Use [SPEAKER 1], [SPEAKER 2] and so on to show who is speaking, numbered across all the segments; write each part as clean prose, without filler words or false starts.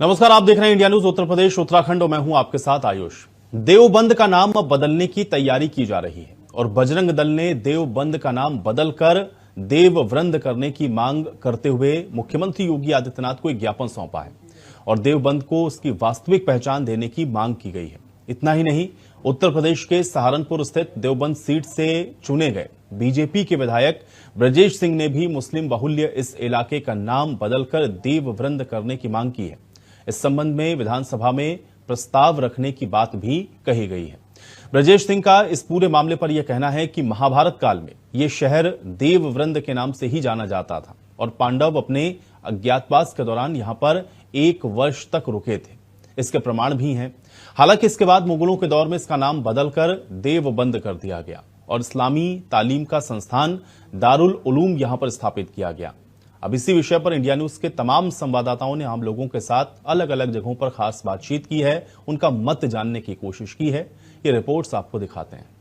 [SPEAKER 1] नमस्कार, आप देख रहे हैं इंडिया न्यूज उत्तर प्रदेश उत्तराखंड और मैं हूं आपके साथ आयुष। देवबंद का नाम अब बदलने की तैयारी की जा रही है और बजरंग दल ने देवबंद का नाम बदलकर देववृंद करने की मांग करते हुए मुख्यमंत्री योगी आदित्यनाथ को एक ज्ञापन सौंपा है और देवबंद को उसकी वास्तविक पहचान देने की मांग की गई है। इतना ही नहीं, उत्तर प्रदेश के सहारनपुर स्थित देवबंद सीट से चुने गए बीजेपी के विधायक ब्रजेश सिंह ने भी मुस्लिम बाहुल्य इस इलाके का नाम बदलकर देववृंद करने की मांग की है। इस संबंध में विधानसभा में प्रस्ताव रखने की बात भी कही गई है। ब्रजेश सिंह का इस पूरे मामले पर यह कहना है कि महाभारत काल में यह शहर देववृंद के नाम से ही जाना जाता था और पांडव अपने अज्ञातवास के दौरान यहां पर 1 वर्ष तक रुके थे। इसके प्रमाण भी हैं। हालांकि इसके बाद मुगलों के दौर में इसका नाम बदलकर देवबंद कर दिया गया और इस्लामी तालीम का संस्थान दारुल उलूम यहां पर स्थापित किया गया। अब इसी विषय पर इंडिया न्यूज के तमाम संवाददाताओं ने आम लोगों के साथ अलग अलग जगहों पर खास बातचीत की है, उनका मत जानने की कोशिश की है। ये रिपोर्ट्स आपको दिखाते हैं।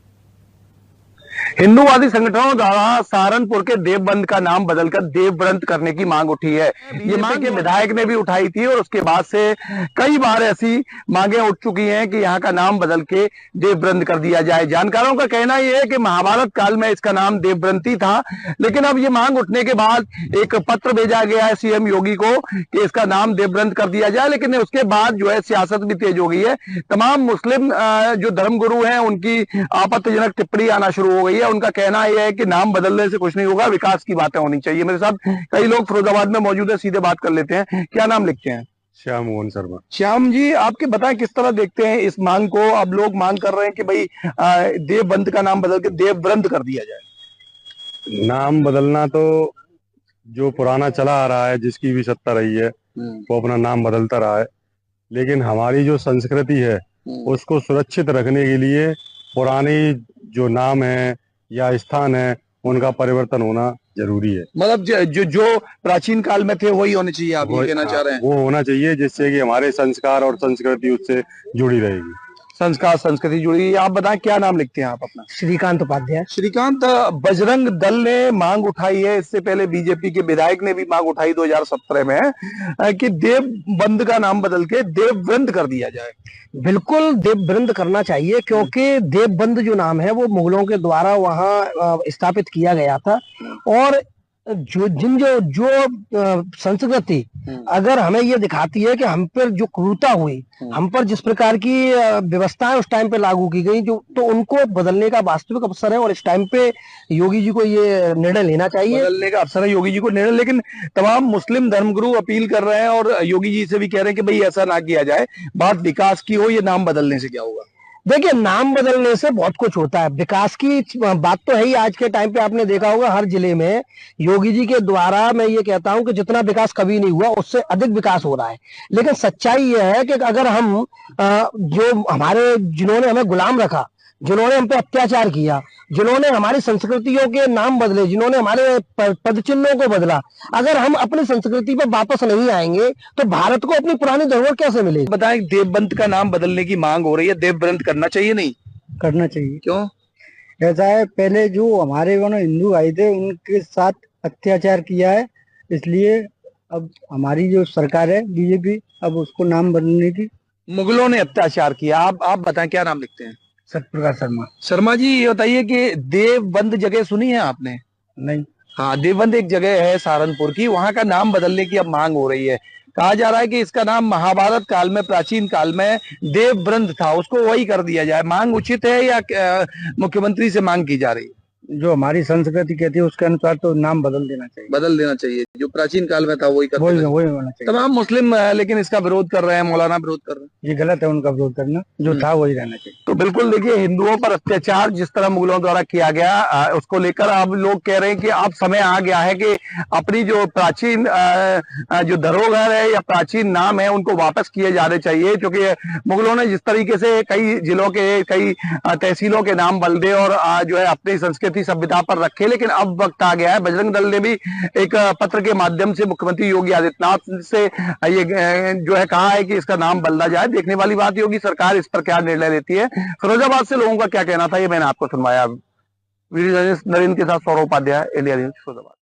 [SPEAKER 2] हिंदूवादी संगठनों द्वारा सहारनपुर के देवबंद का नाम बदलकर देवव्रत करने की मांग उठी है। ये मांग के विधायक ने भी उठाई थी और उसके बाद से कई बार ऐसी मांगे उठ चुकी हैं कि यहाँ का नाम बदल के देवव्रत कर दिया जाए। जानकारों का कहना यह है कि महाभारत काल में इसका नाम देवव्रती था, लेकिन अब ये मांग उठने के बाद एक पत्र भेजा गया है सीएम योगी को कि इसका नाम देवव्रत कर दिया जाए। लेकिन उसके बाद जो है सियासत भी तेज हो गई है। तमाम मुस्लिम जो धर्मगुरु हैं उनकी आपत्तिजनक टिप्पणी आना शुरू हो गई है। उनका कहना यह है कि नाम बदलने से कुछ नहीं होगा, विकास की बातें होनी चाहिए। मेरे साथ कई लोग फिरोजाबाद में मौजूद है, सीधे बात कर लेते हैं। क्या नाम लिखते हैं?
[SPEAKER 3] श्याम मोहन शर्मा।
[SPEAKER 2] श्याम जी, आपके बताएं किस तरह देखते हैं इस मांग को? अब लोग मांग कर रहे हैं कि भाई देवबंद का नाम बदल के देवव्रत कर दिया जाए।
[SPEAKER 3] नाम बदलना तो जो पुराना चला आ रहा है, जिसकी भी सत्ता रही है वो अपना नाम बदलता रहा है, लेकिन हमारी जो संस्कृति है उसको सुरक्षित रखने के लिए पुरानी जो नाम है या स्थान है उनका परिवर्तन होना जरूरी है।
[SPEAKER 2] मतलब जो प्राचीन काल में थे वही होने चाहिए, आप ये कहना चाह रहे हैं?
[SPEAKER 3] वो होना चाहिए जिससे कि हमारे संस्कार और संस्कृति उससे जुड़ी रहेगी।
[SPEAKER 2] संस्कार संस्कृति जुड़ी। आप बताएं क्या नाम लिखते हैं आप अपना?
[SPEAKER 4] श्रीकांत उपाध्याय।
[SPEAKER 2] श्रीकांत, बजरंग दल ने मांग उठाई है, इससे पहले बीजेपी के विधायक ने भी मांग उठाई 2017 में कि देवबंद का नाम बदल के देवव्रत कर दिया जाए।
[SPEAKER 4] बिल्कुल देवव्रत करना चाहिए, क्योंकि देवबंद जो नाम है वो मुगलों के द्वारा वहां स्थापित किया गया था। और जो संस्कृति अगर हमें ये दिखाती है कि हम पर जो क्रूरता हुई, हम पर जिस प्रकार की व्यवस्थाएं उस टाइम पे लागू की गई, जो तो उनको बदलने का वास्तविक अवसर है और इस टाइम पे योगी जी को ये निर्णय लेना चाहिए।
[SPEAKER 2] बदलने का अवसर है योगी जी को निर्णय, लेकिन तमाम मुस्लिम धर्मगुरु अपील कर रहे हैं और योगी जी से भी कह रहे हैं कि भाई ऐसा ना किया जाए, बात विकास की हो, ये नाम बदलने से क्या होगा?
[SPEAKER 4] देखिए, नाम बदलने से बहुत कुछ होता है। विकास की बात तो है ही। आज के टाइम पे आपने देखा होगा हर जिले में योगी जी के द्वारा, मैं ये कहता हूं कि जितना विकास कभी नहीं हुआ उससे अधिक विकास हो रहा है। लेकिन सच्चाई यह है कि अगर हम जिन्होंने हमें गुलाम रखा, जिन्होंने हम पे अत्याचार किया, जिन्होंने हमारी संस्कृतियों के नाम बदले, जिन्होंने हमारे पद चिन्हों को बदला, अगर हम अपनी संस्कृति पर वापस नहीं आएंगे तो भारत को अपनी पुरानी धरोहर कैसे मिलेगी?
[SPEAKER 2] बताएं, देवबंद का नाम बदलने की मांग हो रही है, देवव्रत करना चाहिए नहीं?
[SPEAKER 5] करना चाहिए।
[SPEAKER 2] क्यों?
[SPEAKER 5] ऐसा है, पहले जो हमारे वहाँ हिंदू आए थे उनके साथ अत्याचार किया है, इसलिए अब हमारी जो सरकार है बीजेपी, अब उसको नाम बदलने की।
[SPEAKER 2] मुगलों ने अत्याचार किया। आप बताएं क्या नाम लिखते हैं?
[SPEAKER 5] सत्यप्रकाश शर्मा।
[SPEAKER 2] शर्मा जी, ये बताइए कि देवबंद जगह सुनी है आपने?
[SPEAKER 5] नहीं।
[SPEAKER 2] हाँ, देवबंद एक जगह है सहारनपुर की, वहां का नाम बदलने की अब मांग हो रही है। कहा जा रहा है कि इसका नाम महाभारत काल में, प्राचीन काल में देवव्रत था, उसको वही कर दिया जाए। मांग उचित है या मुख्यमंत्री से मांग की जा रही है?
[SPEAKER 5] जो हमारी संस्कृति कहती है उसके अनुसार तो नाम बदल देना चाहिए।
[SPEAKER 2] बदल देना चाहिए, जो प्राचीन काल में था वही
[SPEAKER 5] वही होना चाहिए।
[SPEAKER 2] तमाम मुस्लिम लेकिन इसका विरोध कर रहे हैं, मौलाना विरोध कर रहे हैं।
[SPEAKER 5] ये गलत है उनका विरोध करना, जो था वही रहना चाहिए।
[SPEAKER 2] तो बिल्कुल देखिए, हिंदुओं पर अत्याचार जिस तरह मुगलों द्वारा किया गया उसको लेकर अब लोग कह रहे हैं कि अब समय आ गया है कि अपनी जो प्राचीन जो धरोहर है या प्राचीन नाम है उनको वापस किए जाने चाहिए। क्योंकि मुगलों ने जिस तरीके से कई जिलों के, कई तहसीलों के नाम बदले और जो है अपनी संस्कृति सभ्यता पर रखे, लेकिन अब वक्त आ गया है। बजरंग दल ने भी एक पत्र के माध्यम से मुख्यमंत्री योगी आदित्यनाथ से ये जो है कहा है कि इसका नाम बदला जाए। देखने वाली बात होगी सरकार इस पर क्या निर्णय लेती है। फिरोजाबाद से लोगों का क्या कहना था ये मैंने आपको सुनवाया। वीडियो जर्नलिस्ट नरेंद्र के साथ सौरभ उपाध्याय, इंडिया न्यूज, फिरोजाबाद।